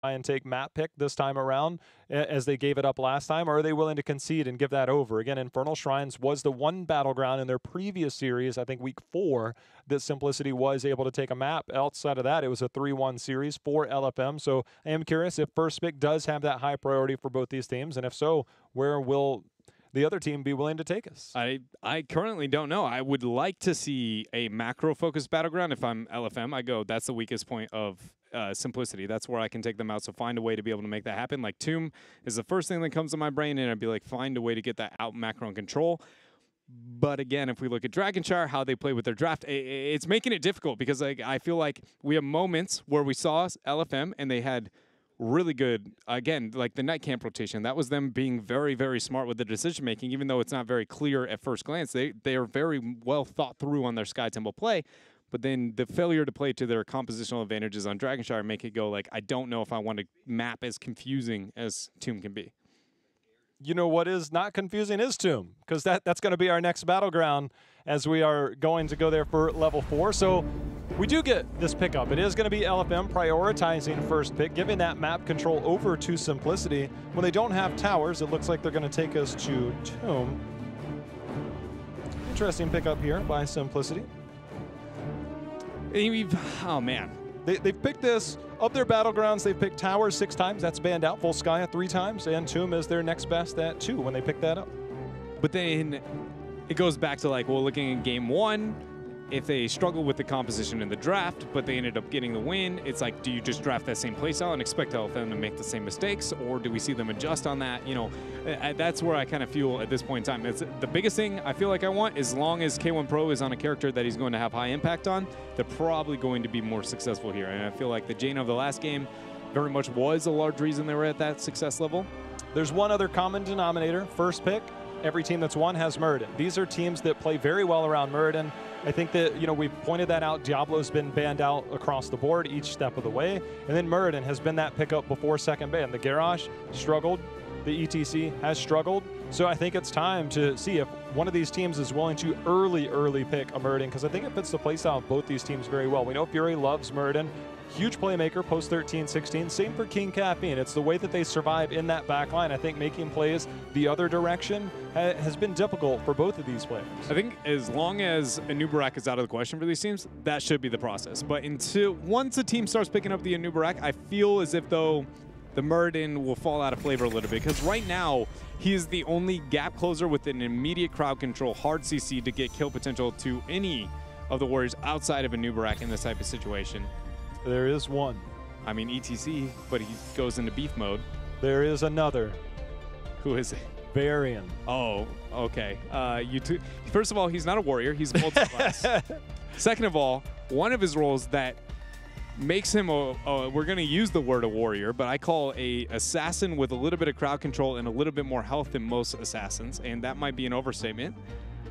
and take map pick this time around as they gave it up last time, or are they willing to concede and give that over? Again, Infernal Shrines was the one battleground in their previous series, I think week 4, that Simplicity was able to take a map. Outside of that, it was a 3-1 series for LFM. So I am curious if first pick does have that high priority for both these teams, and if so, where will the other team be willing to take us? I currently don't know. I would like to see a macro-focused battleground. If I'm LFM, I go, that's the weakest point of Simplicity. That's where I can take them out, so find a way to be able to make that happen. Like, Tomb is the first thing that comes to my brain, and I'd be like, find a way to get that out macro and control. But again, if we look at Dragonshire, how they play with their draft, it's making it difficult because I feel like we have moments where we saw LFM, and they had really good, again, like the night camp rotation. That was them being very, very smart with the decision making, even though it's not very clear at first glance. They are very well thought through on their Sky Temple play. But then the failure to play to their compositional advantages on Dragonshire make it go like, I don't know if I want to map as confusing as Tomb can be. You know what is not confusing is Tomb, because that's going to be our next battleground as we are going to go there for level 4. So we do get this pickup. It is going to be LFM prioritizing first pick, giving that map control over to Simplicity. When they don't have towers, it looks like they're going to take us to Tomb. Interesting pickup here by Simplicity. Oh, man. They've picked this. Of their battlegrounds, they've picked Towers 6 times. That's banned out. Volskaya 3 times. And Tomb is their next best at 2 when they pick that up. But then it goes back to, like, well, looking at game 1, if they struggle with the composition in the draft, but they ended up getting the win, it's like, do you just draft that same playstyle and expect LFM to make the same mistakes, or do we see them adjust on that? You know, that's where I kind of feel at this point in time. It's the biggest thing I feel like I want, as long as K1 Pro is on a character that he's going to have high impact on, they're probably going to be more successful here. And I feel like the Jaina of the last game very much was a large reason they were at that success level. There's one other common denominator. First pick, every team that's won has Muradin. These are teams that play very well around Muradin. I think that, you know, we've pointed that out. Diablo's been banned out across the board each step of the way. And then Muradin has been that pickup before second ban. The Garrosh struggled. The ETC has struggled. So I think it's time to see if one of these teams is willing to early pick a Muradin, because I think it fits the playstyle of both these teams very well. We know Fury loves Muradin. Huge playmaker, post 13-16. Same for King Caffeine. It's the way that they survive in that back line. I think making plays the other direction has been difficult for both of these players. I think as long as Anubarak is out of the question for these teams, that should be the process. But once a team starts picking up the Anubarak, I feel as if, though, the Muradin will fall out of flavor a little bit, because right now he is the only gap closer with an immediate crowd control, hard CC to get kill potential to any of the Warriors outside of Anubarak in this type of situation. There is one. I mean, ETC, but he goes into beef mode. There is another. Who is it? Varian. Oh, okay. First of all, he's not a warrior. He's multi-class. Second of all, one of his roles that makes him we're going to use the word a warrior, but I call a assassin with a little bit of crowd control and a little bit more health than most assassins, and that might be an overstatement.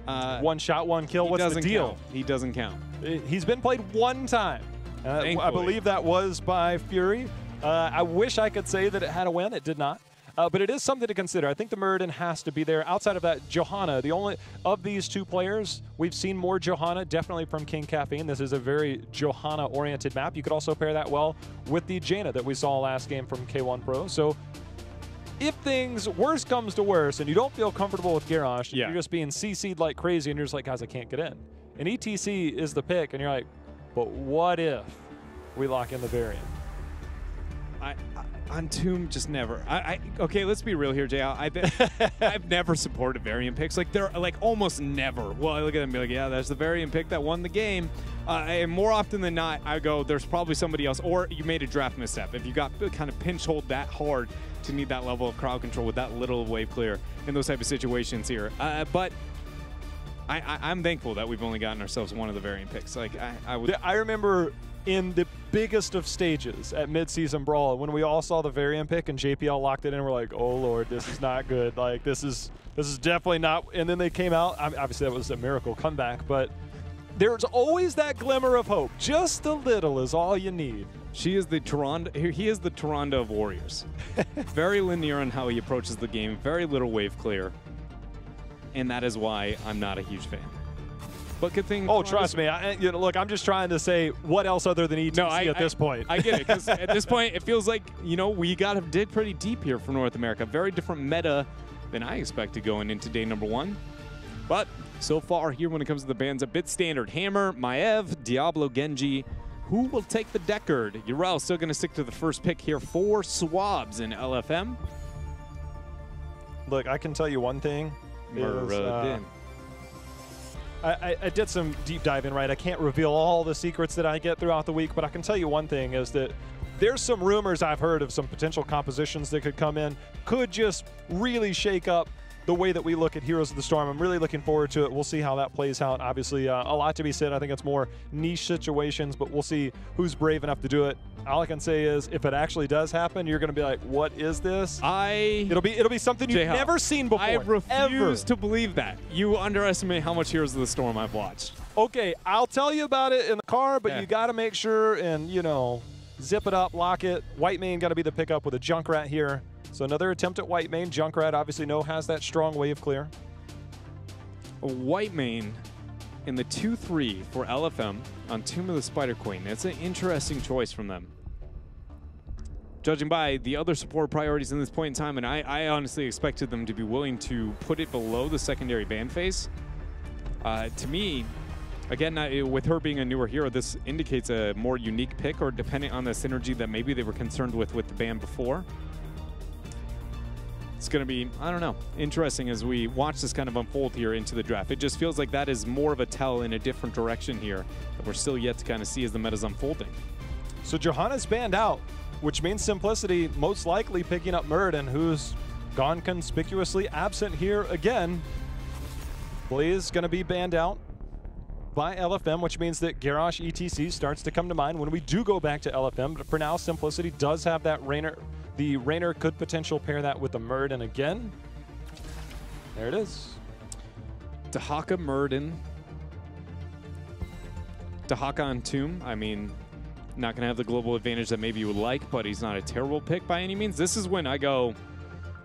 One shot, one kill. What's the deal? He doesn't count. He's been played one time. I believe that was by Fury. I wish I could say that it had a win. It did not. But it is something to consider. I think the Muradin has to be there. Outside of that, Johanna, the only of these two players, we've seen more Johanna, definitely from King Caffeine. This is a very Johanna-oriented map. You could also pair that well with the Jaina that we saw last game from K1 Pro. So if things, worse comes to worse, and you don't feel comfortable with Garrosh, you're just being CC'd like crazy, and you're just like, guys, I can't get in. And ETC is the pick, and you're like, but what if we lock in the Variant? On Tomb, just never. Okay, let's be real here, JL. I've never supported Variant picks. Like, they're like almost never. Well, I look at them and be like, yeah, that's the Variant pick that won the game. And more often than not, I go, there's probably somebody else. Or you made a draft misstep. If you got kind of pinch hold that hard to need that level of crowd control with that little wave clear in those type of situations here. But I'm thankful that we've only gotten ourselves one of the Variant picks. Like, I remember in the biggest of stages at mid-season brawl when we all saw the Variant pick and JPL locked it in, and we're like, oh Lord, this is not good. Like, this is definitely not. And then they came out. Obviously that was a miracle comeback, but there's always that glimmer of hope. Just a little is all you need. He is the Tyrande of Warriors. Very linear on how he approaches the game, very little wave clear, and that is why I'm not a huge fan. but good thing. Oh, trust me. Look, I'm just trying to say what else other than ETC at this point. I get it, because at this point, it feels like, we got to dig pretty deep here for North America. Very different meta than I expected going into day number 1. But so far here when it comes to the bans, a bit standard. Hammer, Maev, Diablo, Genji. Who will take the Deckard? Yrel still going to stick to the first pick here for Swabs in LFM. Look, I can tell you one thing. I did some deep diving, right? I can't reveal all the secrets that I get throughout the week, but I can tell you one thing is that there's some rumors I've heard of some potential compositions that could come in, could just really shake up the way that we look at Heroes of the Storm. I'm really looking forward to it. We'll see how that plays out. Obviously, a lot to be said. I think it's more niche situations, but we'll see who's brave enough to do it. All I can say is, if it actually does happen, you're going to be like, "What is this?" It'll be something you've never seen before. I refuse to believe that. You underestimate how much Heroes of the Storm I've watched. Okay, I'll tell you about it in the car, but you got to make sure and zip it up, lock it. Whitemane got to be the pickup with a Junkrat here. So another attempt at Whitemane. Junkrat obviously has that strong wave clear. Whitemane in the 2-3 for LFM on Tomb of the Spider Queen. It's an interesting choice from them. Judging by the other support priorities in this point in time, and I honestly expected them to be willing to put it below the secondary ban phase. To me, again, with her being a newer hero, this indicates a more unique pick, or depending on the synergy that maybe they were concerned with the ban before. It's going to be, I don't know, interesting as we watch this kind of unfold here into the draft. It just feels like that is more of a tell in a different direction here that we're still yet to kind of see as the meta's unfolding. So Johanna's banned out, which means Simplicity most likely picking up Muradin, who's gone conspicuously absent here again. Blaze going to be banned out by LFM, which means that Garrosh ETC starts to come to mind when we do go back to LFM. But for now, Simplicity does have that Raynor. The Raynor could potentially pair that with the Muradin again. There it is. Dahaka, Muradin. Dahaka on Tomb. I mean, not going to have the global advantage that maybe you would like, but he's not a terrible pick by any means. This is when I go,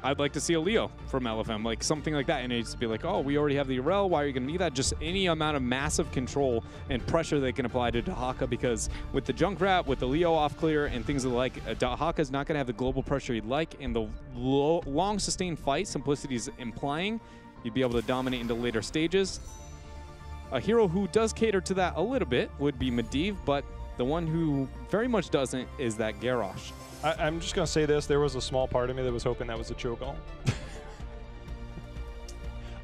I'd like to see a Leo from LFM, like something like that. And it's be like, oh, we already have the Yrel. Why are you going to need that? Just any amount of massive control and pressure they can apply to Dahaka, because with the Junkrat, with the Leo off clear and things like Dahaka is not going to have the global pressure you'd like. And the long sustained fight Simplicity is implying, you'd be able to dominate into later stages. A hero who does cater to that a little bit would be Medivh, but the one who very much doesn't is that Garrosh. I'm just going to say this. There was a small part of me that was hoping that was a choke-all.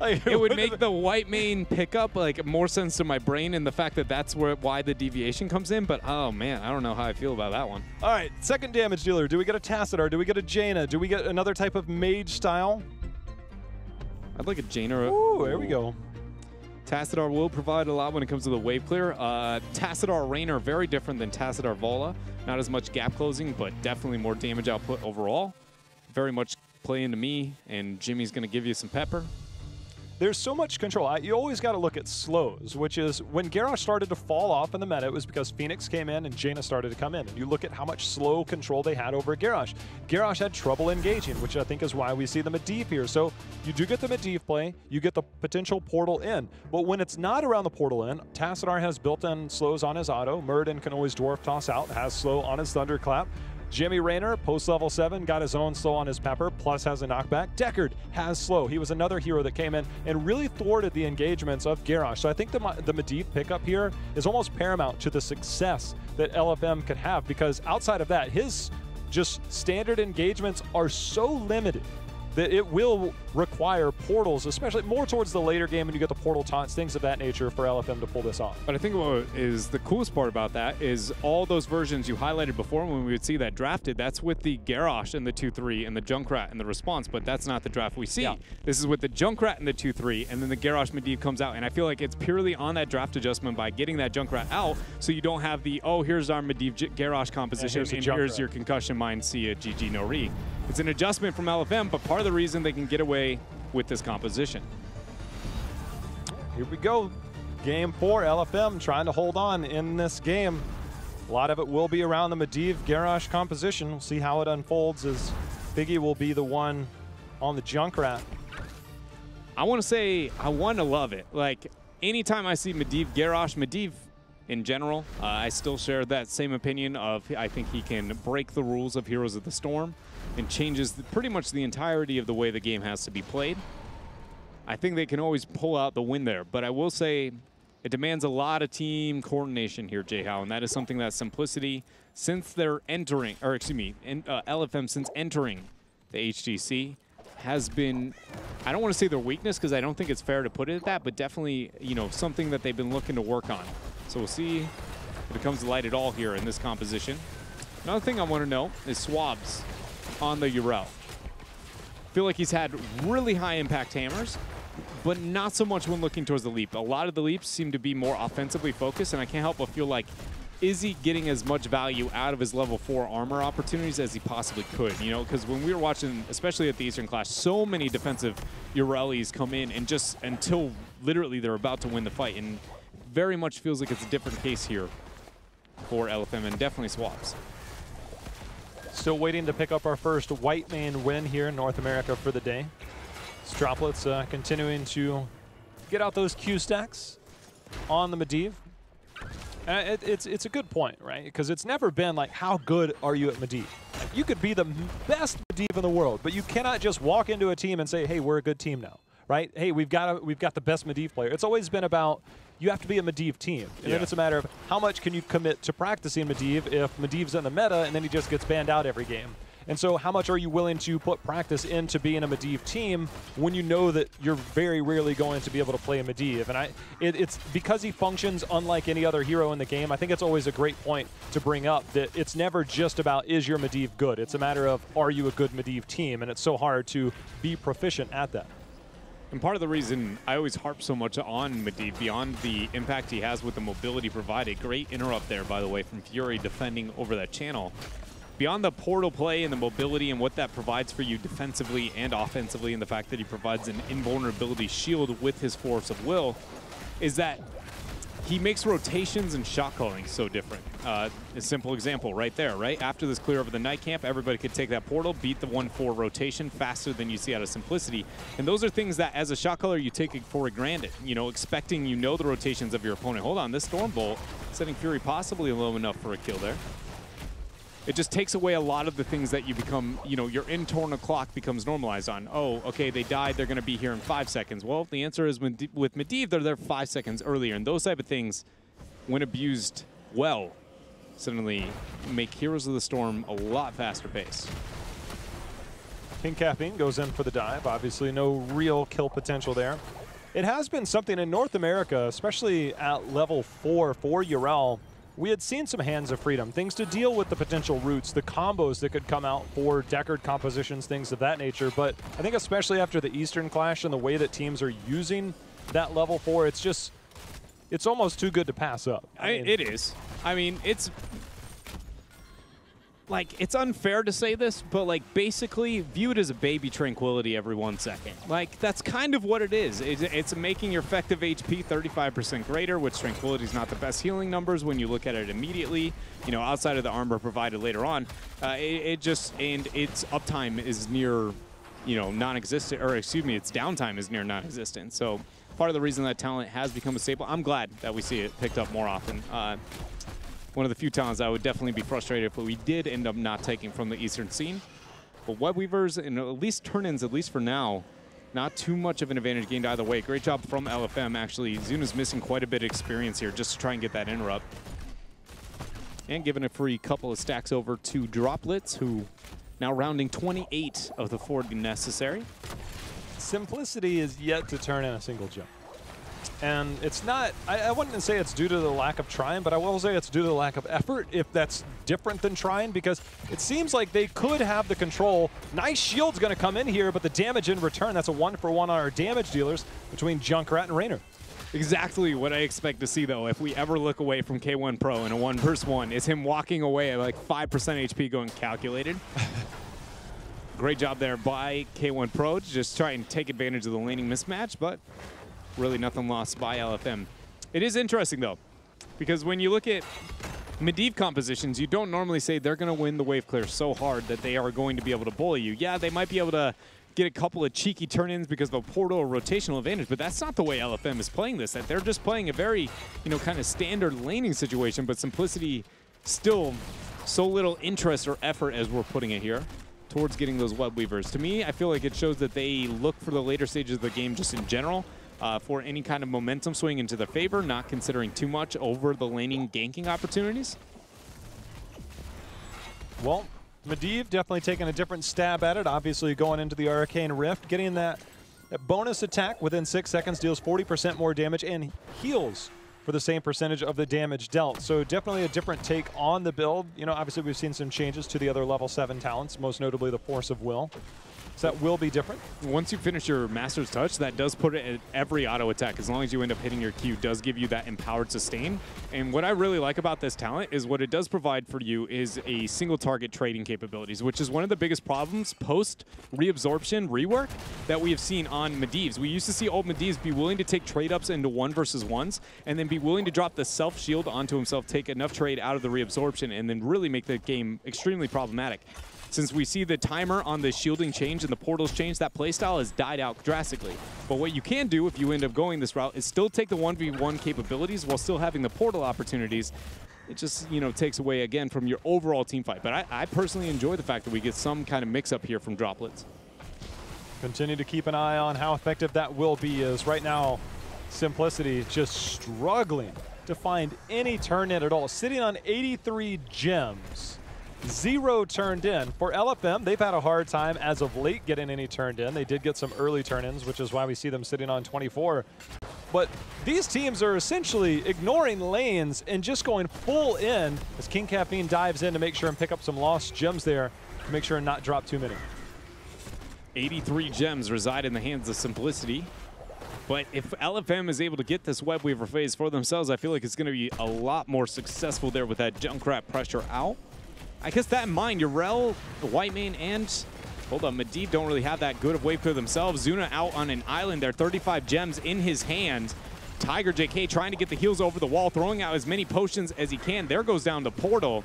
It would make the Whitemane pickup more sense to my brain, and the fact that that's why the deviation comes in. But, oh, man, I don't know how I feel about that one. All right, second damage dealer. Do we get a Tassadar? Do we get a Jaina? Do we get another type of mage style? I'd like a Jaina. Ooh, there we go. Tassadar will provide a lot when it comes to the wave clear. Tassadar Raynor, very different than Tassadar Vola. Not as much gap closing, but definitely more damage output overall. Very much play into me, and Jimmy's going to give you some pepper. There's so much control. You always got to look at slows, which is when Garrosh started to fall off in the meta, it was because Phoenix came in and Jaina started to come in. And you look at how much slow control they had over Garrosh. Garrosh had trouble engaging, which I think is why we see the Medivh here. So you do get the Medivh play, you get the potential portal in. But when it's not around the portal in, Tassadar has built-in slows on his auto. Muradin can always dwarf toss out, has slow on his thunderclap. Jimmy Raynor, post-level 7, got his own slow on his pepper, plus has a knockback. Deckard has slow. He was another hero that came in and really thwarted the engagements of Garrosh. So I think the Medivh pickup here is almost paramount to the success that LFM could have, because outside of that, his just standard engagements are so limited that it will require portals, especially more towards the later game when you get the portal taunts, things of that nature for LFM to pull this off. But I think what is the coolest part about that is all those versions you highlighted before when we would see that drafted, that's with the Garrosh and the 2-3 and the Junkrat and the response, but that's not the draft we see. Yeah. This is with the Junkrat and the 2-3, and then the Garrosh Medivh comes out, and I feel like it's purely on that draft adjustment by getting that Junkrat out, so you don't have the, oh, here's our Medivh Garrosh composition, and here's your concussion mine, see ya, GG, no re. It's an adjustment from LFM, but part of the reason they can get away with this composition. Here we go. Game 4, LFM trying to hold on in this game. A lot of it will be around the Medivh Garrosh composition. We'll see how it unfolds, as Figgy will be the one on the Junkrat. I want to say I want to love it. Like, anytime I see Medivh Garrosh, Medivh in general, I still share that same opinion of I think he can break the rules of Heroes of the Storm and changes pretty much the entirety of the way the game has to be played. I think they can always pull out the win there, but I will say it demands a lot of team coordination here, Jay-How, and that is something that Simplicity, since they're entering, or excuse me, LFM since entering the HGC, has been, I don't want to say their weakness because I don't think it's fair to put it at that, but definitely, you know, something that they've been looking to work on. So we'll see if it comes to light at all here in this composition. Another thing I want to know is Swabs on the Yrel. I feel like he's had really high impact hammers, but not so much when looking towards the leap. A lot of the leaps seem to be more offensively focused, and I can't help but feel like, is he getting as much value out of his level 4 armor opportunities as he possibly could? You know, because when we were watching, especially at the Eastern Clash, so many defensive Yrellis come in and just until literally they're about to win the fight, and very much feels like it's a different case here for LFM and definitely Swabs. Still waiting to pick up our first white main win here in North America for the day. Droplets continuing to get out those Q stacks on the Medivh. It's a good point, right? Because it's never been like, how good are you at Medivh? You could be the best Medivh in the world, but you cannot just walk into a team and say, hey, we're a good team now, right? Hey, we've got the best Medivh player. It's always been about, you have to be a Medivh team. And then it's a matter of how much can you commit to practicing Medivh if Medivh's in the meta and then he just gets banned out every game. And so how much are you willing to put practice into being a Medivh team when you know that you're very rarely going to be able to play a Medivh? And it's because he functions unlike any other hero in the game, I think it's always a great point to bring up that it's never just about, is your Medivh good? It's a matter of, are you a good Medivh team? And it's so hard to be proficient at that. And part of the reason I always harp so much on Medivh, beyond the impact he has with the mobility provided, great interrupt there, by the way, from Fury defending over that channel. Beyond the portal play and the mobility and what that provides for you defensively and offensively, and the fact that he provides an invulnerability shield with his force of will, is that he makes rotations and shot calling so different. A simple example right there, right? After this clear over the night camp, everybody could take that portal, beat the 1-4 rotation faster than you see out of Simplicity. And those are things that, as a shot caller, you take it for granted. You know, expecting the rotations of your opponent. Hold on, this Stormbolt setting Fury possibly low enough for a kill there. It just takes away a lot of the things that you become, you know, your internal clock becomes normalized on. Oh, okay, they died, they're going to be here in 5 seconds. Well, the answer is with Medivh, they're there 5 seconds earlier. And those type of things, when abused well, suddenly make Heroes of the Storm a lot faster pace. King Caffeine goes in for the dive. Obviously, no real kill potential there. It has been something in North America, especially at level 4 for Yrel. We had seen some Hands of Freedom, things to deal with the potential roots, the combos that could come out for Deckard compositions, things of that nature. But I think especially after the Eastern Clash and the way that teams are using that level 4, it's almost too good to pass up. It is. I mean, it's like, it's unfair to say this, but like basically view it as a baby tranquility every 1 second. Like, that's kind of what it is. It's making your effective HP 35% greater, which tranquility is not the best healing numbers when you look at it immediately, you know, outside of the armor provided later on. And its uptime is near, you know, non-existent, or excuse me, its downtime is near non-existent. So part of the reason that talent has become a staple, I'm glad that we see it picked up more often. One of the few talents I would definitely be frustrated if we did end up not taking from the Eastern scene. But Web Weavers, and at least turn-ins, at least for now, not too much of an advantage gained either way. Great job from LFM. Actually, Zuna's missing quite a bit of experience here just to try and get that interrupt. And giving a free couple of stacks over to Droplets, who now rounding 28 of the 40 necessary. Simplicity is yet to turn in a single jump. And it's not, I wouldn't say it's due to the lack of trying, but I will say it's due to the lack of effort, if that's different than trying, because it seems like they could have the control. Nice shield's going to come in here, but the damage in return, that's a 1-for-1 on our damage dealers between Junkrat and Raynor. Exactly what I expect to see, though, if we ever look away from K1 Pro in a 1-versus-1, is him walking away at like 5% HP going calculated. Great job there by K1 Pro to just try and take advantage of the laning mismatch, but really nothing lost by LFM. It is interesting, though, because when you look at Medivh compositions, you don't normally say they're going to win the wave clear so hard that they are going to be able to bully you. Yeah, they might be able to get a couple of cheeky turn-ins because of a portal or rotational advantage, but that's not the way LFM is playing this. That they're just playing a very, kind of standard laning situation, but Simplicity still so little interest or effort as we're putting it here towards getting those web weavers. To me, I feel like it shows that they look for the later stages of the game just in general for any kind of momentum swing into their favor, not considering too much over the laning ganking opportunities. Well, Medivh definitely taking a different stab at it, obviously going into the Arcane Rift, getting that bonus attack within 6 seconds, deals 40% more damage and heals for the same percentage of the damage dealt. So definitely a different take on the build. Obviously we've seen some changes to the other level 7 talents, most notably the Force of Will. So that will be different. Once you finish your Master's Touch, that does put it at every auto attack. As long as you end up hitting your Q, does give you that empowered sustain. And what I really like about this talent is what it does provide for you is a single target trading capabilities, which is one of the biggest problems post reabsorption rework that we have seen on Medivhs. We used to see old Medivhs be willing to take trade ups into 1 versus 1s and then be willing to drop the self shield onto himself, take enough trade out of the reabsorption, and then really make the game extremely problematic. Since we see the timer on the shielding change and the portals change, that playstyle has died out drastically. But what you can do if you end up going this route is still take the 1v1 capabilities while still having the portal opportunities. It just, takes away, again, from your overall team fight. But I personally enjoy the fact that we get some kind of mix-up here from droplets. Continue to keep an eye on how effective that will be, as right now Simplicity just struggling to find any turn in at all. Sitting on 83 gems. 0 turned in. For LFM, they've had a hard time as of late getting any turned in. They did get some early turn-ins, which is why we see them sitting on 24. But these teams are essentially ignoring lanes and just going full in as King Caffeine dives in to make sure and pick up some lost gems there to make sure and not drop too many. 83 gems reside in the hands of Simplicity. But if LFM is able to get this web weaver phase for themselves, I feel like it's going to be a lot more successful there with that Junkrat pressure out. I guess that in mind, Yrel, the Whitemane, and hold on, Medivh don't really have that good of wave clear themselves. Zuna out on an island there, 35 gems in his hand. Tiger JK trying to get the heals over the wall, throwing out as many potions as he can. There goes down the portal.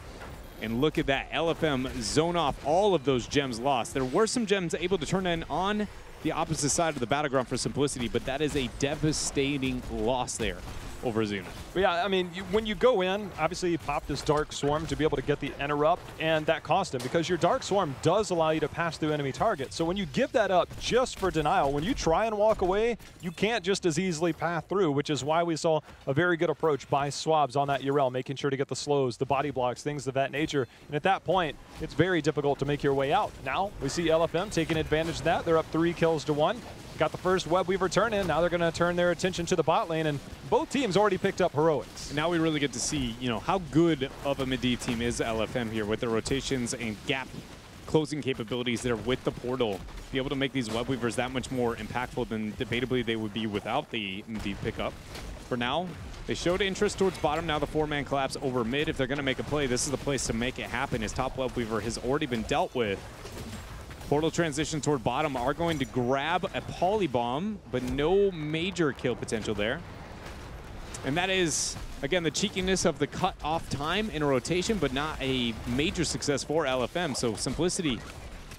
And look at that, LFM zone off all of those gems lost. There were some gems able to turn in on the opposite side of the battleground for Simplicity, but that is a devastating loss there over Zuna. Yeah, I mean, when you go in, obviously you pop this Dark Swarm to be able to get the interrupt, and that cost him because your Dark Swarm does allow you to pass through enemy targets. So when you give that up just for denial, when you try and walk away, you can't just as easily pass through, which is why we saw a very good approach by Swabs on that Yrel, making sure to get the slows, the body blocks, things of that nature. And at that point, it's very difficult to make your way out. Now we see LFM taking advantage of that. They're up 3 kills to 1. Got the first web weaver turn in. Now they're going to turn their attention to the bot lane, and both teams already picked up heroics. Now we really get to see, how good of a Medivh team is LFM here with the rotations and gap closing capabilities there with the portal. Be able to make these web weavers that much more impactful than debatably they would be without the Medivh pickup. For now, they showed interest towards bottom. Now the 4-man collapse over mid. If they're going to make a play, this is the place to make it happen. His top web weaver has already been dealt with. Portal transition toward bottom are going to grab a polybomb, but no major kill potential there. And that is, again, the cheekiness of the cut-off time in a rotation, but not a major success for LFM. So Simplicity,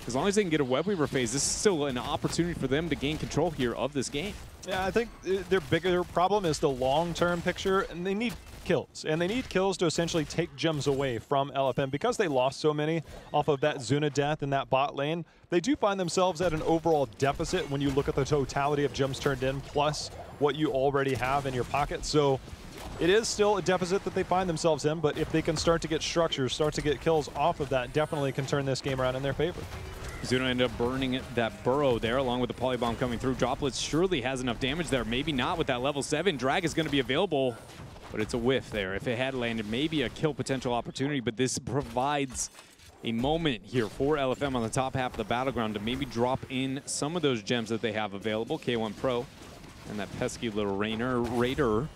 as long as they can get a web weaver phase, this is still an opportunity for them to gain control here of this game. Yeah, I think their bigger problem is the long-term picture, and they need kills. And they need kills to essentially take gems away from LFM. Because they lost so many off of that Zuna death in that bot lane, they do find themselves at an overall deficit when you look at the totality of gems turned in, plus what you already have in your pocket. So it is still a deficit that they find themselves in, but if they can start to get structures, start to get kills off of that, definitely can turn this game around in their favor. Zuna ended up burning that burrow there along with the polybomb coming through. Droplets surely has enough damage there. Maybe not with that level 7. Drag is going to be available, but it's a whiff there. If it had landed, maybe a kill potential opportunity, but this provides a moment here for LFM on the top half of the battleground to maybe drop in some of those gems that they have available. K1 Pro and that pesky little Raider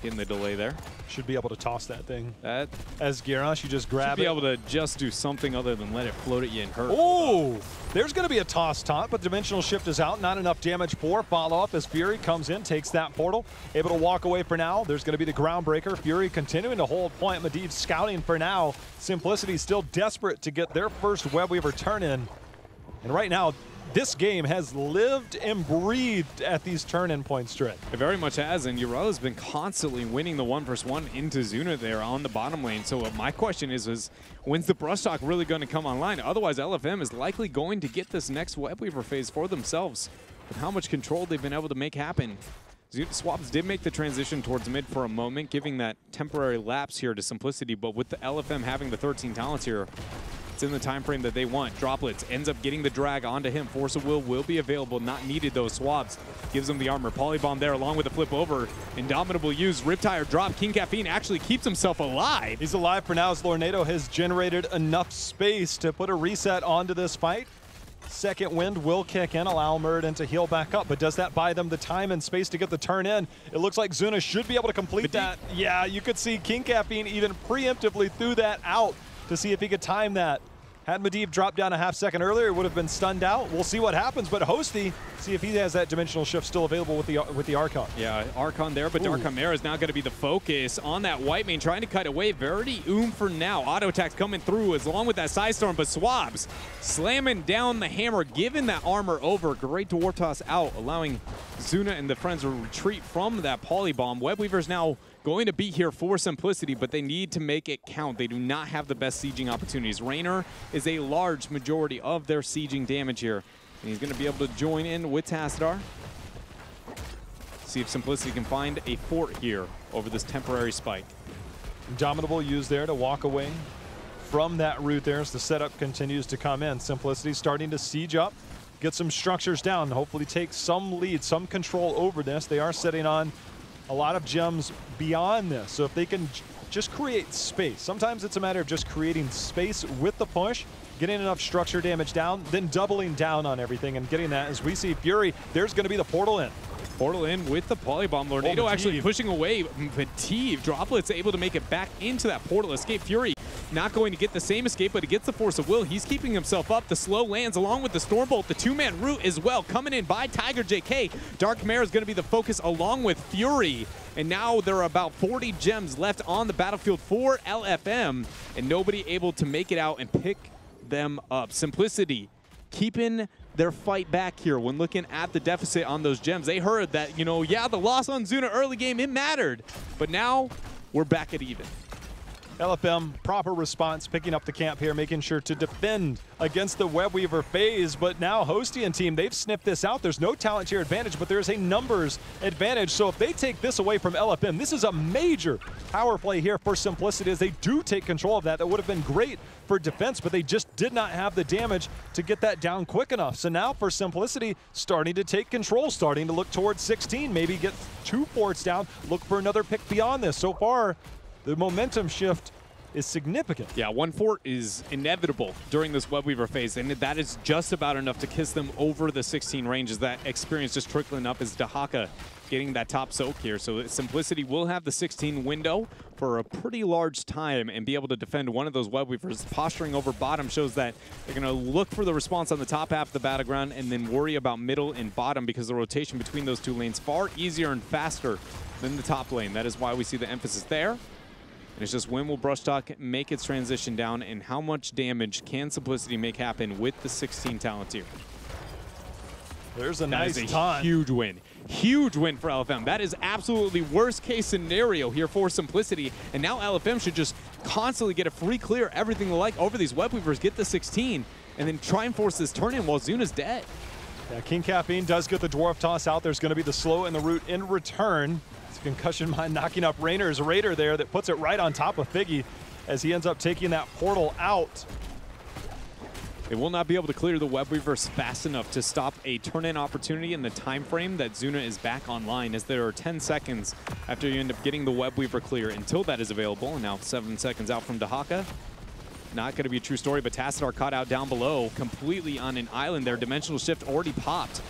in the delay there. Should be able to toss that thing. That as Garrosh, you just grab it. Should be able to just do something other than let it float at you and hurt. Oh, there's going to be a toss taunt, but Dimensional Shift is out. Not enough damage for follow-up as Fury comes in, takes that portal. Able to walk away for now. There's going to be the Groundbreaker. Fury continuing to hold point. Medivh scouting for now. Simplicity still desperate to get their first web weaver turn in. And right now, this game has lived and breathed at these turn-in point stretch. It very much has, and Uralla's been constantly winning the 1v1 into Zuna there on the bottom lane. So my question is when's the brush talk really going to come online? Otherwise, LFM is likely going to get this next Webweaver phase for themselves with how much control they've been able to make happen. Swabs did make the transition towards mid for a moment, giving that temporary lapse here to Simplicity, but with the LFM having the 13 talents here, it's in the time frame that they want. Droplets ends up getting the drag onto him. Force of will be available, not needed though. Swabs gives him the armor. Polybomb there along with the flip over. Indomitable use, Riptire drop. King Caffeine actually keeps himself alive. He's alive for now as Lornado has generated enough space to put a reset onto this fight. Second wind will kick in, allow Muradin to heal back up, but does that buy them the time and space to get the turn in? It looks like Zuna should be able to complete that. Yeah, you could see King Caffeine even preemptively threw that out to see if he could time that. Had Medivh dropped down a half second earlier, it would have been stunned out. We'll see what happens, but Hosty, see if he has that dimensional shift still available with the Archon. Yeah, Archon there, but Dark Chimera is now going to be the focus on that white main, trying to cut away. Verity for now. Auto attacks coming through as long with that side storm, but Swabs slamming down the hammer, giving that armor over. Great Dwarf Toss out, allowing Zuna and the friends to retreat from that polybomb. Webweaver's now going to be here for Simplicity, but they need to make it count. They do not have the best sieging opportunities. Raynor is a large majority of their sieging damage here, and he's going to be able to join in with Tassadar. See if Simplicity can find a fort here over this temporary spike. Indomitable used there to walk away from that route there as the setup continues to come in. Simplicity starting to siege up, get some structures down, hopefully take some lead, some control over this. They are sitting on a lot of gems beyond this, so if they can just create space. Sometimes it's a matter of just creating space with the push, getting enough structure damage down, then doubling down on everything and getting that. As we see Fury, there's going to be the portal in. Portal in with the polybomb. Lornado actually pushing away. Medivh, Droplets able to make it back into that portal. Escape Fury not going to get the same escape, but he gets the Force of Will. He's keeping himself up. The slow lands along with the Stormbolt, the two-man route as well, coming in by Tiger JK. Dark Chimera is going to be the focus along with Fury. And now there are about 40 gems left on the battlefield for LFM, and nobody able to make it out and pick them up. Simplicity keeping their fight back here when looking at the deficit on those gems. They heard that, you know, yeah, the loss on Zuna early game, it mattered. But now we're back at even. LFM, proper response, picking up the camp here, making sure to defend against the Webweaver phase. But now Hosty and team, they've sniffed this out. There's no talent tier advantage, but there's a numbers advantage. So if they take this away from LFM, this is a major power play here for Simplicity as they do take control of that. That would have been great for defense, but they just did not have the damage to get that down quick enough. So now for Simplicity, starting to take control, starting to look towards 16, maybe get 2 forts down, look for another pick beyond this. So far, the momentum shift is significant. Yeah, 1 fort is inevitable during this Webweaver phase, and that is just about enough to kiss them over the 16 range as that experience just trickling up as Dahaka getting that top soak here. So Simplicity will have the 16 window for a pretty large time and be able to defend one of those Webweavers. Posturing over bottom shows that they're going to look for the response on the top half of the battleground and then worry about middle and bottom because the rotation between those two lanes far easier and faster than the top lane. That is why we see the emphasis there. And it's just when will Brush Talk make its transition down and how much damage can Simplicity make happen with the 16 talent tier. There's a nice taunt. Huge win. Huge win for LFM. That is absolutely worst case scenario here for Simplicity. And now LFM should just constantly get a free clear, everything they like over these Webweavers, get the 16, and then try and force this turn in while Zuna's dead. Yeah, King Caffeine does get the Dwarf Toss out. There's going to be the slow and the root in return. Concussion Mine knocking up Raynor's Raider there that puts it right on top of Figgy as he ends up taking that portal out. They will not be able to clear the Webweavers fast enough to stop a turn-in opportunity in the time frame that Zuna is back online, as there are 10 seconds after you end up getting the Webweaver clear until that is available. And now 7 seconds out from Dahaka. Not going to be a true story, but Tassadar caught out down below completely on an island there. Dimensional Shift already popped,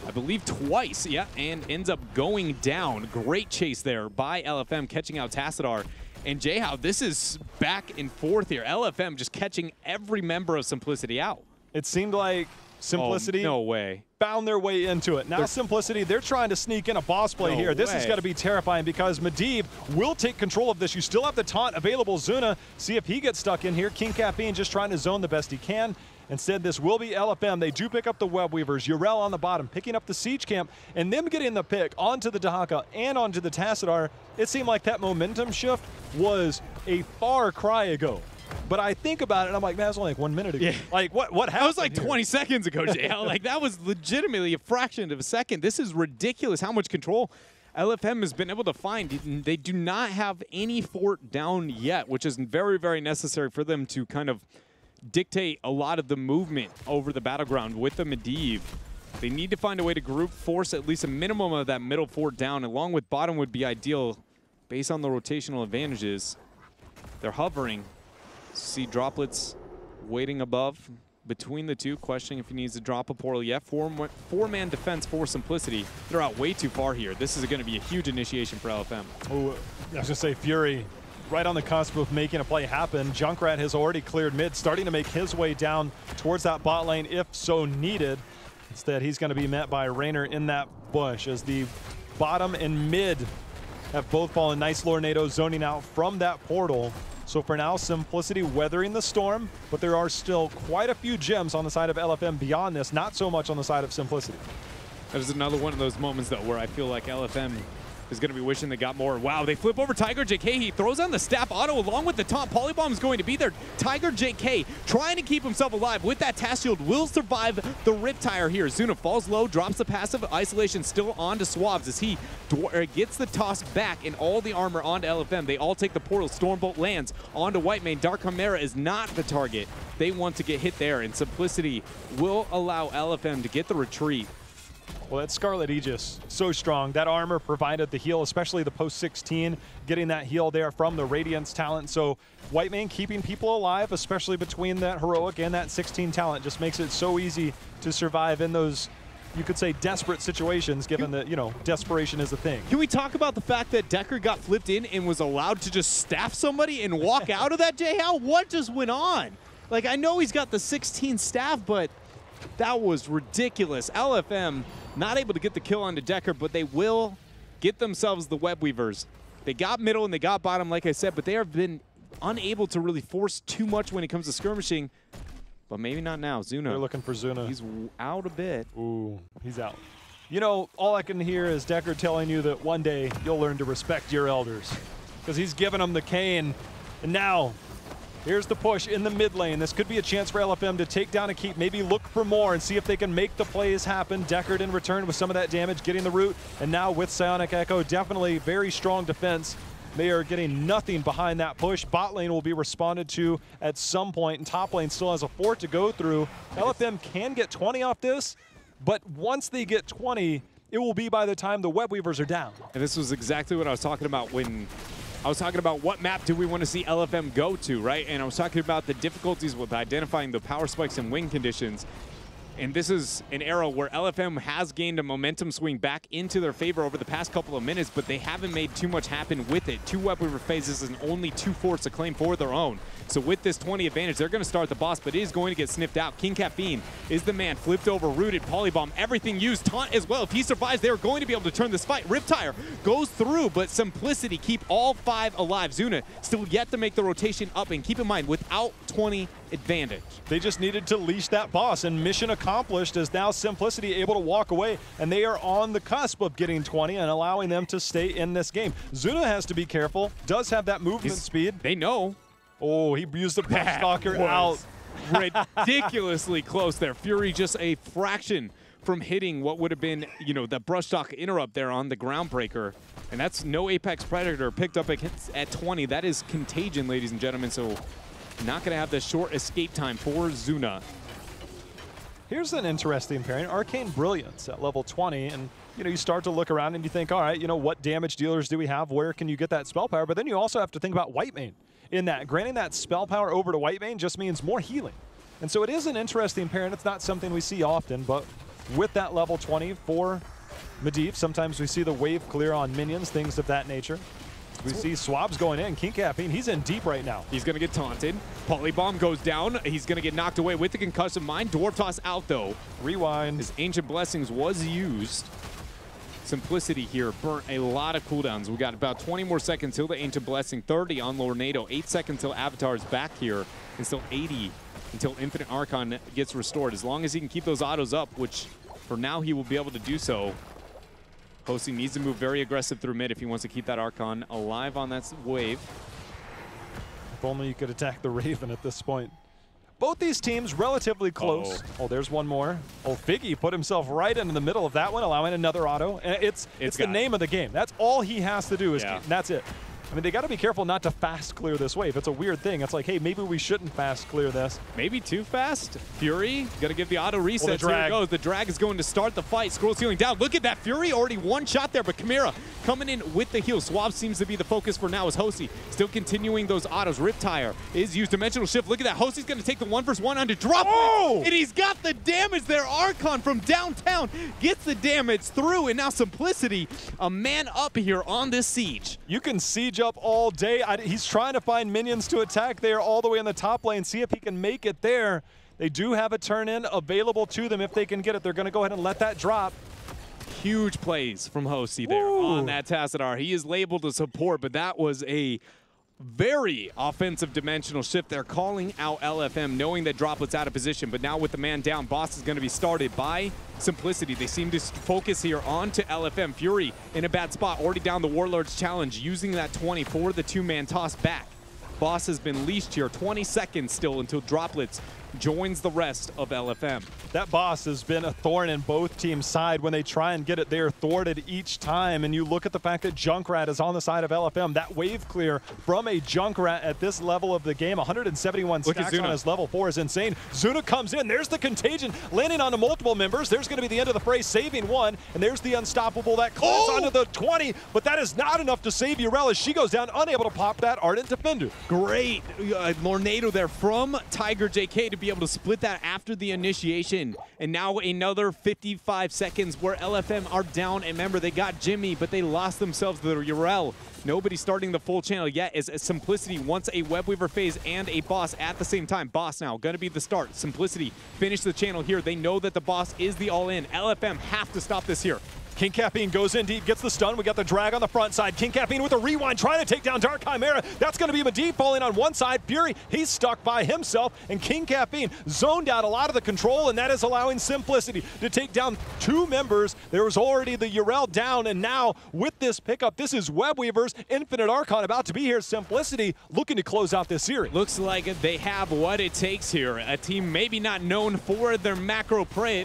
I believe twice, yeah, and ends up going down. Great chase there by LFM, catching out Tassadar. And Jayhow, this is back and forth here. LFM just catching every member of Simplicity out. It seemed like Simplicity no way. found their way into it. Now Simplicity, they're trying to sneak in a boss play here. This is going to be terrifying because Medivh will take control of this. You still have the taunt available. Zuna, see if he gets stuck in here. King Caffeine just trying to zone the best he can. Instead, this will be LFM. They do pick up the Web Weavers. Urel on the bottom, picking up the Siege Camp, and them getting the pick onto the Dahaka and onto the Tassadar. It seemed like that momentum shift was a far cry ago. But I think about it, and I'm like, man, that was only like 1 minute ago. Yeah. Like, what happened? That was like here? 20 seconds ago, JL. Like, that was legitimately a fraction of a second. This is ridiculous how much control LFM has been able to find. They do not have any fort down yet, which is very, very necessary for them to kind of dictate a lot of the movement over the battleground with the Medivh. They need to find a way to group force at least a minimum of that middle fort down, along with bottom would be ideal based on the rotational advantages. They're hovering. See droplets waiting above between the two, questioning if he needs to drop a portal yet. Four-man defense for Simplicity. They're out way too far here. This is going to be a huge initiation for LFM. Oh, I was going to say Fury right on the cusp of making a play happen. Junkrat has already cleared mid, starting to make his way down towards that bot lane if so needed. Instead, he's going to be met by Raynor in that bush as the bottom and mid have both fallen. Nice Lornado zoning out from that portal. So for now, Simplicity weathering the storm, but there are still quite a few gems on the side of LFM beyond this, not so much on the side of Simplicity. That is another one of those moments, though, where I feel like LFM is going to be wishing they got more. Wow, they flip over Tiger JK. He throws on the staff auto along with the taunt. Polybomb is going to be there. Tiger JK trying to keep himself alive with that task shield will survive the Riptire here. Zuna falls low, drops the passive. Isolation still onto Swabs as he gets the toss back and all the armor onto LFM. They all take the portal. Stormbolt lands onto Whitemane. Dark Chimera is not the target. They want to get hit there, and Simplicity will allow LFM to get the retreat. Well, that Scarlet Aegis, so strong. That armor provided the heal, especially the post-16, getting that heal there from the Radiance talent. So Whitemane keeping people alive, especially between that Heroic and that 16 talent, just makes it so easy to survive in those, you could say, desperate situations, given that, you know, desperation is a thing. Can we talk about the fact that Decker got flipped in and was allowed to just staff somebody and walk out of that, J-How? What just went on? Like, I know he's got the 16 staff, but that was ridiculous. LFM not able to get the kill onto Decker, but they will get themselves the Web Weavers. They got middle and they got bottom, like I said, but they have been unable to really force too much when it comes to skirmishing. But maybe not now. Zuna. They're looking for Zuna. He's out a bit. Ooh, he's out. You know, all I can hear is Decker telling you that one day you'll learn to respect your elders. Because he's giving them the cane. And now, here's the push in the mid lane. This could be a chance for LFM to take down a keep, maybe look for more and see if they can make the plays happen. Deckard in return with some of that damage, getting the root. And now with Psionic Echo, definitely very strong defense. They are getting nothing behind that push. Bot lane will be responded to at some point, and top lane still has a fort to go through. LFM can get 20 off this, but once they get 20, it will be by the time the Web Weavers are down. And this was exactly what I was talking about when I was talking about what map do we want to see LFM go to, right? And I was talking about the difficulties with identifying the power spikes and wing conditions. And this is an era where LFM has gained a momentum swing back into their favor over the past couple of minutes, but they haven't made too much happen with it. 2 Web Weaver phases and only 2 forts to claim for their own. So with this 20 advantage, they're going to start the boss, but it is going to get sniffed out. King Caffeine is the man. Flipped over, rooted, Polybomb, everything used. Taunt as well. If he survives, they're going to be able to turn this fight. Riptire goes through, but Simplicity keep all 5 alive. Zuna still yet to make the rotation up, and keep in mind, without 20 advantage. They just needed to leash that boss, and mission accomplished as now Simplicity able to walk away, and they are on the cusp of getting 20 and allowing them to stay in this game. Zuna has to be careful, does have that movement speed. They know. Oh, he used the Brush Stalker out. Ridiculously close there. Fury just a fraction from hitting what would have been, you know, the Brush Stalk interrupt there on the Groundbreaker. And that's no Apex Predator picked up at 20. That is Contagion, ladies and gentlemen. So not going to have the short escape time for Zuna. Here's an interesting pairing, Arcane Brilliance at level 20, and you know, you start to look around and you think, all right, you know, what damage dealers do we have? Where can you get that spell power? But then you also have to think about Whitemane in that. Granting that spell power over to Whitemane just means more healing. And so it is an interesting pairing. It's not something we see often, but with that level 20 for Medivh, sometimes we see the wave clear on minions, things of that nature. We see Swabs going in. King Caffeine, he's in deep right now. He's going to get taunted. Polybomb goes down. He's going to get knocked away with the concussive mine. Dwarf Toss out, though. Rewind. His Ancient Blessings was used. Simplicity here burnt a lot of cooldowns. We got about 20 more seconds till the Ancient Blessing. 30 on Lornado. 8 seconds till Avatar is back here. And still 80 until Infinite Archon gets restored. As long as he can keep those autos up, which for now he will be able to do so, Hosey needs to move very aggressive through mid if he wants to keep that Archon alive on that wave. If only you could attack the Raven at this point. Both these teams relatively close. Oh, there's one more. Oh, Figgy put himself right into the middle of that one, allowing another auto. And it's the name of the game. That's all he has to do, that's it. I mean, they got to be careful not to fast clear this wave. It's a weird thing. It's like, hey, maybe we shouldn't fast clear this. Maybe too fast. Fury, got to give the auto reset. Here it goes. The drag is going to start the fight. Scroll ceiling down. Look at that. Fury already one shot there, but Chimera coming in with the heal. Swab seems to be the focus for now as Hosey still continuing those autos. Riptire is used. Dimensional shift. Look at that. Hosey's going to take the 1v1 on to drop it. And he's got the damage there. Archon from downtown gets the damage through, and now Simplicity, a man up here on this siege. You can siege up all day. He's trying to find minions to attack there all the way in the top lane, see if he can make it there. They do have a turn-in available to them if they can get it. They're going to go ahead and let that drop. Huge plays from Hosey there on that Tassadar. He is labeled a support, but that was a very offensive dimensional shift. They're calling out LFM, knowing that Droplet's out of position, but now with the man down, Boss is going to be started by Simplicity. They seem to focus here onto LFM. Fury in a bad spot, already down the Warlord's challenge, using that 20 for the two-man toss back. Boss has been leashed here, 20 seconds still until Droplets joins the rest of LFM. That Boss has been a thorn in both teams' side. When they try and get it, they're thwarted each time. And you look at the fact that Junkrat is on the side of LFM. That wave clear from a Junkrat at this level of the game, 171 stacks on his level 4 is insane. Zuna comes in. There's the contagion landing onto multiple members. There's going to be the end of the fray, saving one. And there's the unstoppable that clips onto the 20. But that is not enough to save Urel as she goes down, unable to pop that Ardent Defender. Great Lornado there from Tiger JK to be able to split that after the initiation. And now another 55 seconds where LFM are down. And remember, they got Jimmy, but they lost themselves to the Urel. Nobody starting the full channel yet as Simplicity wants a Webweaver phase and a Boss at the same time. Boss now going to be the start. Simplicity finish the channel here. They know that the Boss is the all-in. LFM have to stop this here. King Caffeine goes in deep, gets the stun. We got the drag on the front side. King Caffeine with a rewind, trying to take down Dark Chimera. That's going to be Medivh falling on one side. Fury, he's stuck by himself. And King Caffeine zoned out a lot of the control, and that is allowing Simplicity to take down two members. There was already the Urel down, and now with this pickup, this is Webweaver's Infinite Archon about to be here. Simplicity looking to close out this series. Looks like they have what it takes here. A team maybe not known for their macro play,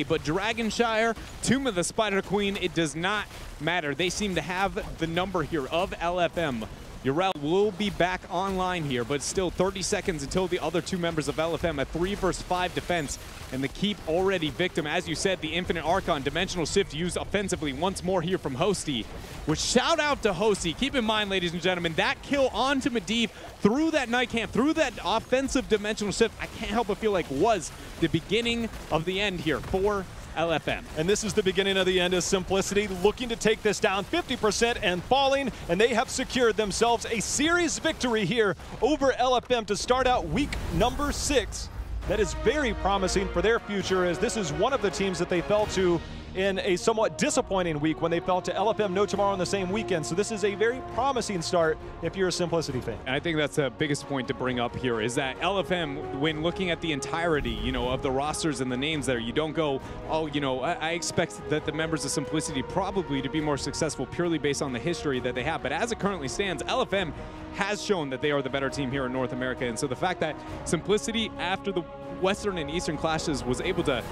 but Dragonshire, Tomb of the Spider Queen, it does not matter. They seem to have the number here of LFM. Urel will be back online here, but still 30 seconds until the other two members of LFM, a 3 versus 5 defense, and the keep already victim. As you said, the Infinite Archon dimensional shift used offensively once more here from Hosey. Which shout out to Hosey. Keep in mind, ladies and gentlemen, that kill onto Medivh through that night camp, through that offensive dimensional shift, I can't help but feel like was the beginning of the end here for LFM. And this is the beginning of the end as Simplicity looking to take this down 50% and falling, and they have secured themselves a series victory here over LFM to start out week number 6. That is very promising for their future, as this is one of the teams that they fell to in a somewhat disappointing week when they fell to LFM No Tomorrow on the same weekend. So this is a very promising start if you're a Simplicity fan. And I think that's the biggest point to bring up here is that LFM, when looking at the entirety, you know, of the rosters and the names there, you don't go, oh, you know, I expect that the members of Simplicity probably to be more successful purely based on the history that they have. But as it currently stands, LFM has shown that they are the better team here in North America. And so the fact that Simplicity, after the Western and Eastern clashes, was able to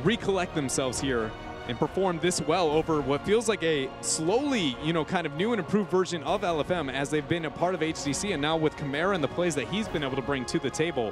recollect themselves here and perform this well over what feels like a slowly, you know, kind of new and improved version of LFM as they've been a part of HGC, and now with Chimera and the plays that he's been able to bring to the table.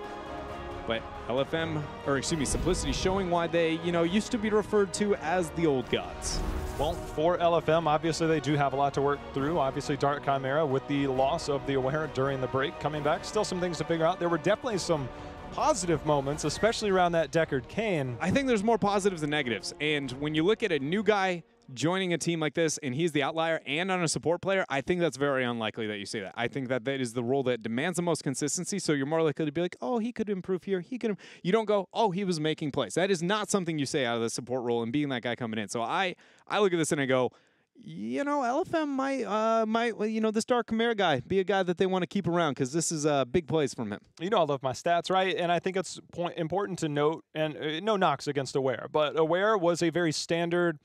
But LFM, or excuse me, Simplicity showing why they, you know, used to be referred to as the old gods. Well, for LFM, obviously they do have a lot to work through. Obviously, Dark Chimera with the loss of the Aware during the break coming back. Still some things to figure out. There were definitely some positive moments, especially around that Deckard Cain. I think there's more positives than negatives. And when you look at a new guy joining a team like this and he's the outlier and on a support player, I think that's very unlikely that you say that. I think that that is the role that demands the most consistency. So you're more likely to be like, oh, he could improve here. He could. You don't go, oh, he was making plays. That is not something you say out of the support role and being that guy coming in. So I look at this and I go, LFM might this Dark Chimera guy be a guy that they want to keep around because this is big plays from him. You know I love my stats, right? And I think it's important to note, and no knocks against Aware, but Aware was a very standard,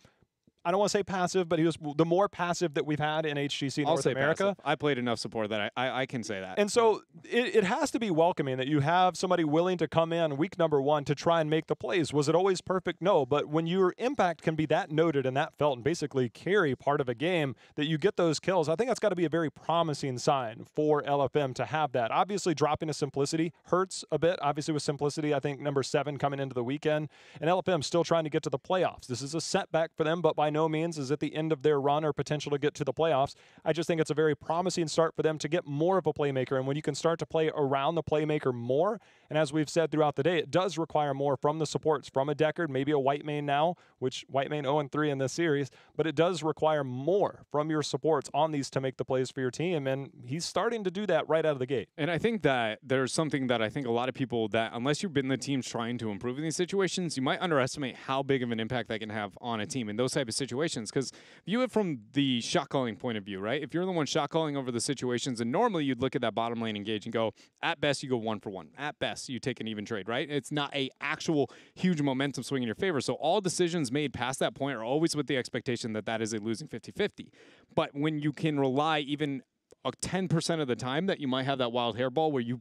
I don't want to say passive, but he was the more passive that we've had in HGC North America. Passive. I played enough support that I can say that. And so it has to be welcoming that you have somebody willing to come in week number 1 to try and make the plays. Was it always perfect? No. But when your impact can be that noted and that felt and basically carry part of a game, that you get those kills, I think that's got to be a very promising sign for LFM to have that. Obviously, dropping to Simplicity hurts a bit. Obviously, with Simplicity, I think number 7 coming into the weekend. And LFM still trying to get to the playoffs. This is a setback for them, but by no means is at the end of their run or potential to get to the playoffs. I just think it's a very promising start for them to get more of a playmaker. And when you can start to play around the playmaker more, and as we've said throughout the day, it does require more from the supports, from a Deckard, maybe a Whitemane now, which Whitemane 0-3 in this series, but it does require more from your supports on these to make the plays for your team, and he's starting to do that right out of the gate. And I think that there's something that I think a lot of people, that unless you've been the team trying to improve in these situations, you might underestimate how big of an impact that can have on a team in those type of situations. Because view it from the shot calling point of view, right? If you're the one shot calling over the situations, and normally you'd look at that bottom lane engage and go, at best you go 1 for 1. At best you take an even trade, right? It's not a actual huge momentum swing in your favor. So all decisions made past that point are always with the expectation that that is a losing 50-50. But when you can rely even 10% of the time that you might have that wild hairball where you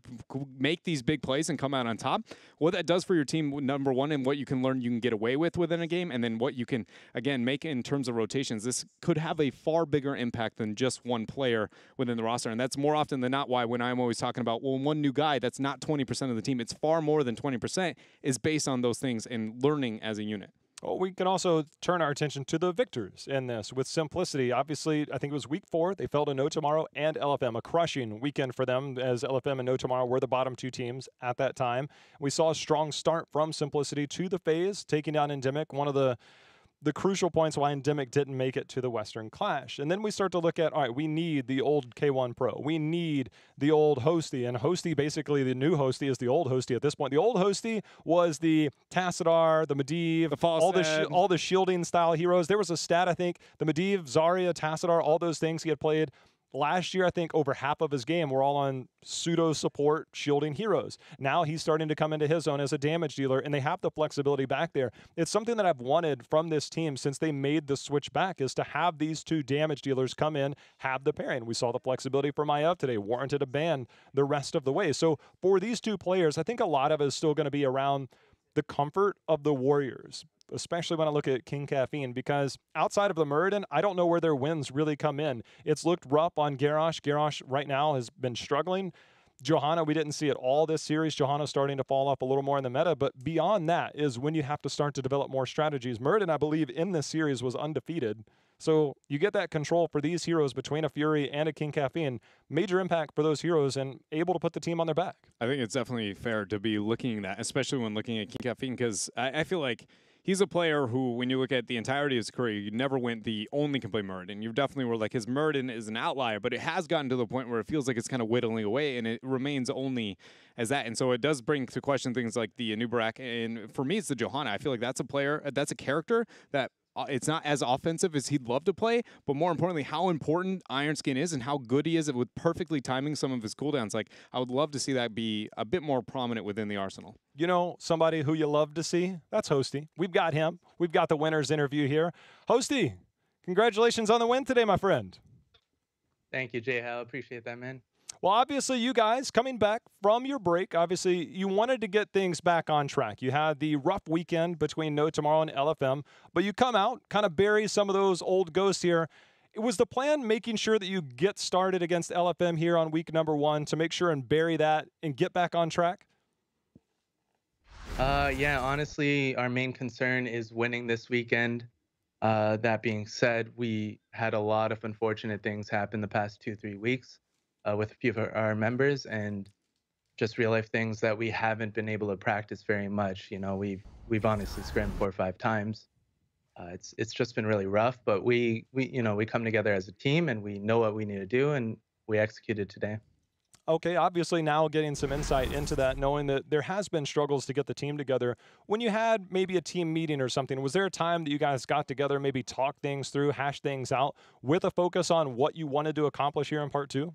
make these big plays and come out on top, what that does for your team, number one, and what you can learn you can get away with within a game, and then what you can, again, make in terms of rotations. This could have a far bigger impact than just one player within the roster, and that's more often than not why when I'm always talking about, well, one new guy, that's not 20% of the team. It's far more than 20% is based on those things and learning as a unit. Well, we can also turn our attention to the victors in this with Simplicity. Obviously, I think it was week 4. They fell to No Tomorrow and LFM, a crushing weekend for them, as LFM and No Tomorrow were the bottom 2 teams at that time. We saw a strong start from Simplicity to the phase, taking down Endemic, one of the crucial points why Endemic didn't make it to the Western Clash. And then we start to look at, all right, we need the old K1 Pro. We need the old Hosty. And Hosty, basically the new Hosty is the old Hosty at this point. The old Hosty was the Tassadar, the Medivh, all the shielding style heroes. There was a stat, I think, the Medivh, Zarya, Tassadar, all those things he had played. Last year, I think over half of his game were all on pseudo-support shielding heroes. Now he's starting to come into his own as a damage dealer, and they have the flexibility back there. It's something that I've wanted from this team since they made the switch back, is to have these 2 damage dealers come in, have the pairing. We saw the flexibility for Maiev today, warranted a ban the rest of the way. So for these 2 players, I think a lot of it is still going to be around the comfort of the Warriors, especially when I look at King Caffeine, because outside of the Muradin, I don't know where their wins really come in. It's looked rough on Garrosh. Garrosh right now has been struggling. Johanna, we didn't see it all this series. Johanna's starting to fall off a little more in the meta, but beyond that is when you have to start to develop more strategies. Muradin, I believe, in this series was undefeated. So you get that control for these heroes between a Fury and a King Caffeine. Major impact for those heroes and able to put the team on their back. I think it's definitely fair to be looking at that, especially when looking at King Caffeine, because I feel like he's a player who, when you look at the entirety of his career, you never went the only can play Muradin. You definitely were like, his Muradin is an outlier, but it has gotten to the point where it feels like it's kind of whittling away, and it remains only as that. And so it does bring to question things like the Anubarak, and for me, it's the Johanna. I feel like that's a player, that's a character that it's not as offensive as he'd love to play, but more importantly, how important Iron Skin is and how good he is with perfectly timing some of his cooldowns. Like, I would love to see that be a bit more prominent within the arsenal. You know, somebody who you love to see? That's Hosty. We've got him. We've got the winner's interview here. Hosty, congratulations on the win today, my friend. Thank you, J-Hal. Appreciate that, man. Well, obviously, you guys coming back from your break, obviously, you wanted to get things back on track. You had the rough weekend between No Tomorrow and LFM, but you come out, kind of bury some of those old ghosts here. It was the plan making sure that you get started against LFM here on week number 1 to make sure and bury that and get back on track? Yeah, honestly, our main concern is winning this weekend. That being said, we had a lot of unfortunate things happen the past 2-3 weeks. With a few of our members, and just real life things that we haven't been able to practice very much. You know, we've honestly scrimmed 4 or 5 times. It's just been really rough, but we come together as a team and we know what we need to do, and we executed today. Okay, obviously now getting some insight into that, knowing that there has been struggles to get the team together. When you had maybe a team meeting or something, was there a time that you guys got together, maybe talk things through, hash things out with a focus on what you wanted to accomplish here in part two?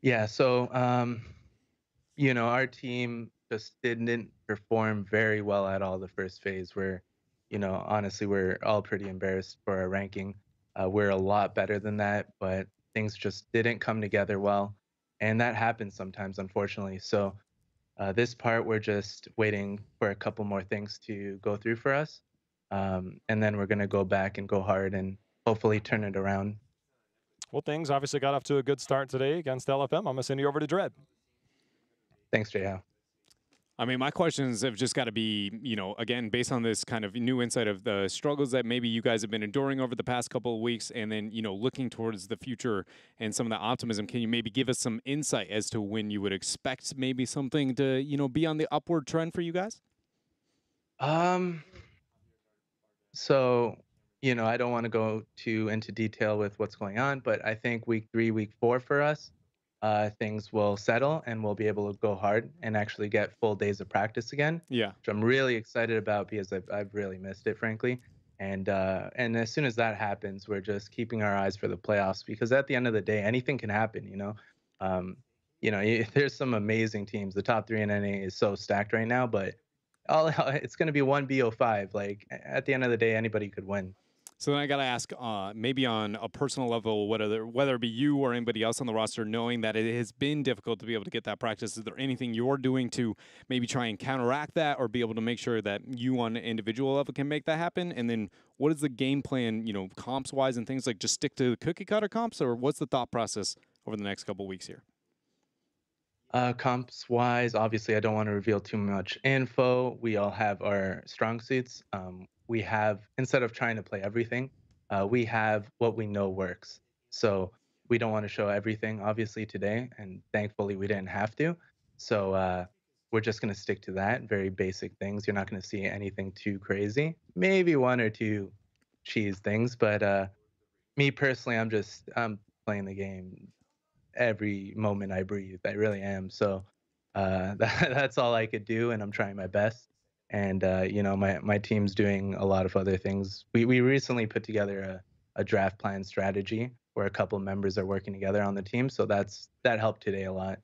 Yeah, so our team just didn't perform very well at all the first phase. Where, honestly, we're all pretty embarrassed for our ranking. We're a lot better than that, but things just didn't come together well, and that happens sometimes, unfortunately. So this part, we're just waiting for a couple more things to go through for us, and then we're gonna go back and go hard and hopefully turn it around. Well, things obviously got off to a good start today against LFM. I'm going to send you over to Dread. Thanks, Jay. I mean, my questions have just got to be, again, based on this kind of new insight of the struggles that maybe you guys have been enduring over the past couple of weeks, and then, looking towards the future and some of the optimism. Can you maybe give us some insight as to when you would expect maybe something to, be on the upward trend for you guys? Um, So, I don't want to go too into detail with what's going on, but I think week 3, week 4 for us, things will settle and we'll be able to go hard and actually get full days of practice again, Yeah. which I'm really excited about because I've really missed it, frankly. And as soon as that happens, we're just keeping our eyes for the playoffs because at the end of the day, anything can happen. Um, there's some amazing teams. The top three in NA is so stacked right now, but all it's going to be one BO5. Like at the end of the day, anybody could win. So then I got to ask, maybe on a personal level, whether it be you or anybody else on the roster, knowing that it has been difficult to be able to get that practice, is there anything you're doing to maybe try and counteract that or be able to make sure that you on an individual level can make that happen? And then what is the game plan, comps wise and things like just stick to the cookie cutter comps, or what's the thought process over the next couple of weeks here? Comps wise, obviously, I don't want to reveal too much info. We all have our strong suits. We have, instead of trying to play everything, we have what we know works. So we don't want to show everything, obviously, today. And thankfully, we didn't have to. So we're just going to stick to that. Very basic things. You're not going to see anything too crazy. Maybe one or two cheese things. But me personally, I'm playing the game every moment I breathe. I really am. So that's all I could do, and I'm trying my best. And my team's doing a lot of other things. We recently put together a draft plan strategy where a couple members are working together on the team. So that helped today a lot.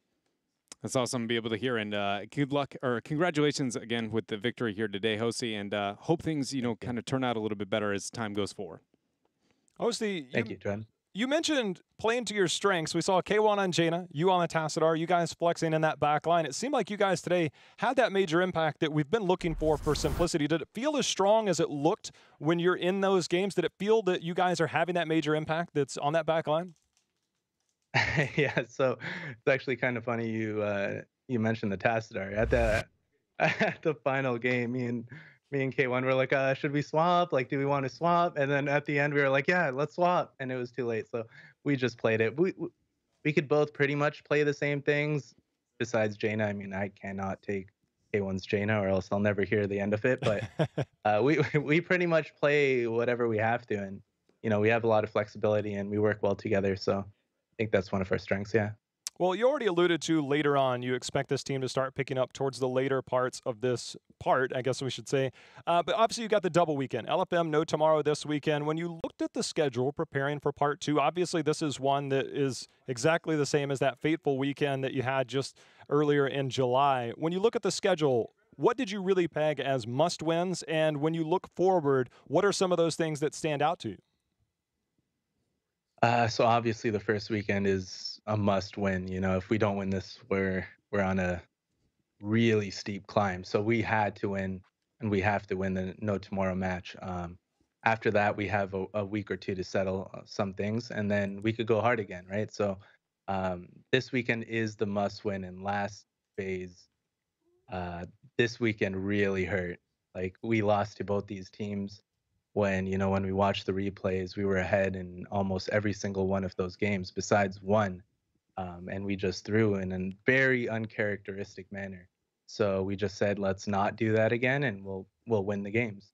That's awesome to be able to hear. And good luck or congratulations again with the victory here today, Josie. And hope things, Thank you. kind of turn out a little bit better as time goes forward. Obviously, Thank you, Trent. you mentioned playing to your strengths. We saw K1 on Jaina, you on the Tassadar, you guys flexing in that back line. It seemed like you guys today had that major impact that we've been looking for Simplicity. Did it feel as strong as it looked when you're in those games? Did it feel that you guys are having that major impact that's on that back line? Yeah, so it's actually kind of funny you mentioned the Tassadar at the at the final game. Me and K1 were like, should we swap? Like, do we want to swap? And then at the end, we were like, yeah, let's swap. And it was too late, so we just played it. We could both pretty much play the same things. Besides Jaina, I mean, I cannot take K1's Jaina, or else I'll never hear the end of it. But we pretty much play whatever we have to, and we have a lot of flexibility and we work well together. So I think that's one of our strengths. Yeah. Well, you already alluded to later on, you expect this team to start picking up towards the later parts of this part, I guess we should say. But obviously, you got the double weekend. LFM, no tomorrow this weekend. When you looked at the schedule preparing for part two, obviously, this is one that is exactly the same as that fateful weekend that you had just earlier in July. When you look at the schedule, what did you really peg as must wins? And when you look forward, what are some of those things that stand out to you? So obviously the first weekend is a must win. If we don't win this, we're on a really steep climb. So we had to win, and we have to win the no tomorrow match. After that, we have a week or two to settle some things, and then we could go hard again, right? So this weekend is the must win, and last phase, uh, this weekend really hurt. Like we lost to both these teams when we watched the replays, we were ahead in almost every single one of those games besides one, and we just threw in a very uncharacteristic manner. So we just said, let's not do that again, and we'll win the games.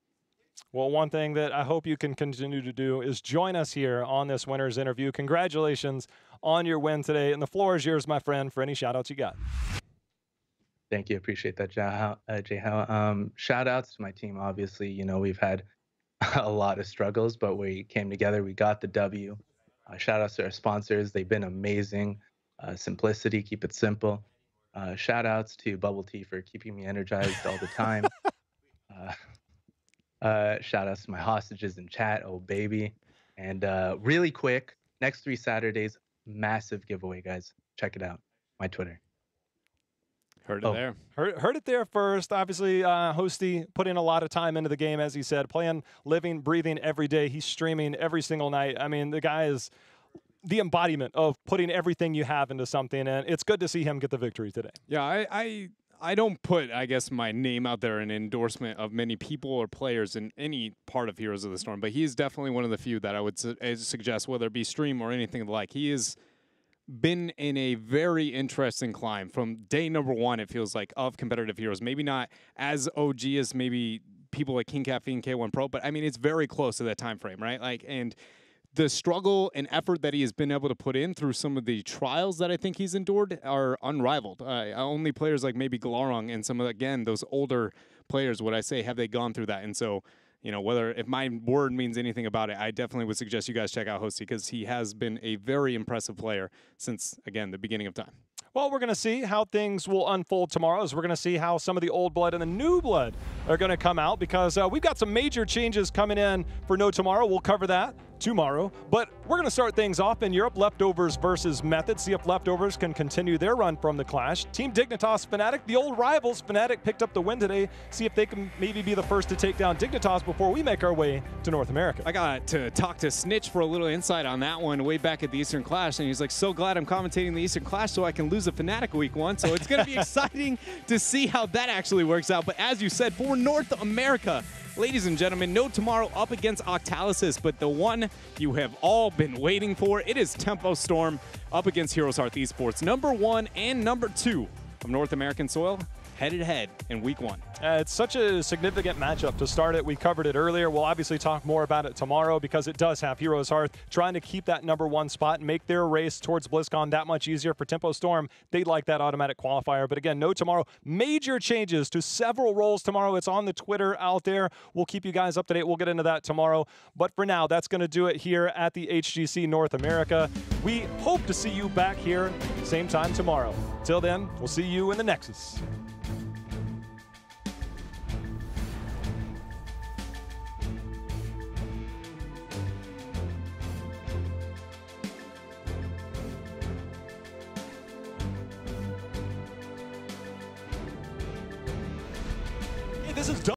Well, one thing that I hope you can continue to do is join us here on this winner's interview. Congratulations on your win today, and the floor is yours, my friend, for any shout-outs you got. Thank you. Appreciate that, Jay. Shout outs to my team. Obviously, you know, we've had a lot of struggles, but we came together. We got the W. Shout outs to our sponsors. They've been amazing. Simplicity, keep it simple. Shout outs to Bubble Tea for keeping me energized all the time. Shout outs to my hostages in chat. Oh, baby. And really quick, next 3 Saturdays, massive giveaway, guys. Check it out. My Twitter. Heard it there. Heard it there first. Obviously, Hosty put in a lot of time into the game, as he said, playing, living, breathing every day. He's streaming every single night. I mean, the guy is the embodiment of putting everything you have into something, and it's good to see him get the victory today. Yeah, I don't put, I guess, my name out there in endorsement of many people or players in any part of Heroes of the Storm, but he's definitely one of the few that I would suggest, whether it be stream or anything like. He has been in a very interesting climb from day number 1, it feels like, of competitive Heroes. Maybe not as OG as maybe people like King Caffeine K1 Pro, but I mean, it's very close to that time frame, right? Like, and the struggle and effort that he has been able to put in through some of the trials that I think he's endured are unrivaled. Only players like maybe Galarong and some of, again, those older players, would I say, have they gone through that. And so, you know, if my word means anything about it, I definitely would suggest you guys check out Hosty, because he has been a very impressive player since, again, the beginning of time. Well, we're going to see how things will unfold tomorrow, as we're going to see how some of the old blood and the new blood are going to come out, because we've got some major changes coming in for No Tomorrow. We'll cover that tomorrow. But we're going to start things off in Europe. Leftovers versus Method. See if Leftovers can continue their run from the clash. Team Dignitas Fnatic, the old rivals. Fnatic picked up the win today. See if they can maybe be the first to take down Dignitas before we make our way to North America. I got to talk to Snitch for a little insight on that one way back at the Eastern Clash, and he's like, so glad I'm commentating the Eastern Clash so I can lose a Fnatic week 1. So it's going to be exciting to see how that actually works out. But as you said, for North America, ladies and gentlemen, No Tomorrow up against Octalysis, but the one you have all been waiting for, it is Tempo Storm up against Heroes Hearth Esports. Number 1 and number 2 of North American soil, head-to-head in week 1. It's such a significant matchup to start it. We covered it earlier. We'll obviously talk more about it tomorrow, because it does have Heroes Hearth trying to keep that number 1 spot and make their race towards BlizzCon that much easier. For Tempo Storm, they'd like that automatic qualifier. But again, No Tomorrow, major changes to several roles tomorrow. It's on the Twitter out there. We'll keep you guys up to date. We'll get into that tomorrow. But for now, that's going to do it here at the HGC North America. We hope to see you back here same time tomorrow. Till then, we'll see you in the Nexus. This is